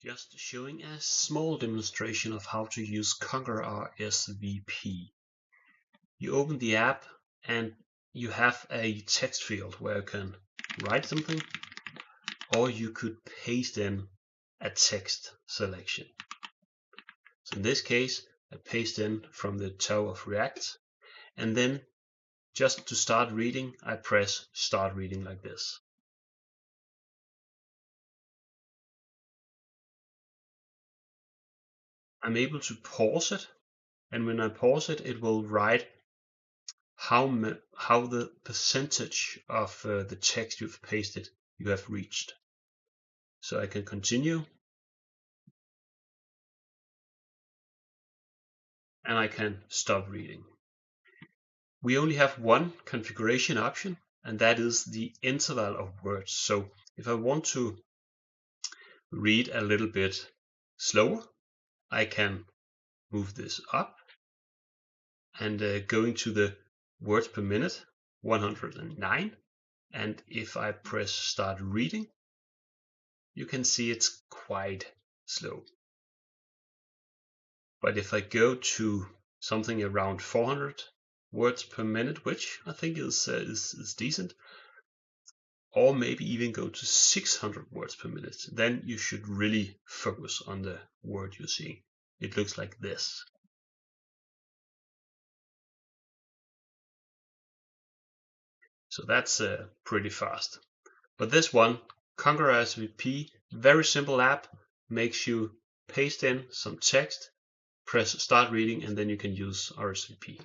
Just showing a small demonstration of how to use ConquerRSVP. You open the app and you have a text field where you can write something, or you could paste in a text selection. So in this case, I paste in from the toe of React, and then just to start reading, I press start reading like this. I'm able to pause it, and when I pause it, it will write how the percentage of the text you've pasted you have reached. So I can continue, and I can stop reading. We only have one configuration option, and that is the interval of words. So if I want to read a little bit slower, I can move this up and going to the words per minute, 109. And if I press start reading, you can see it's quite slow. But if I go to something around 400 words per minute, which I think is decent, or maybe even go to 600 words per minute, then you should really focus on the word you're seeing. It looks like this. So that's pretty fast. But this one, ConquerRSVP, very simple app, makes you paste in some text, press start reading, and then you can use RSVP.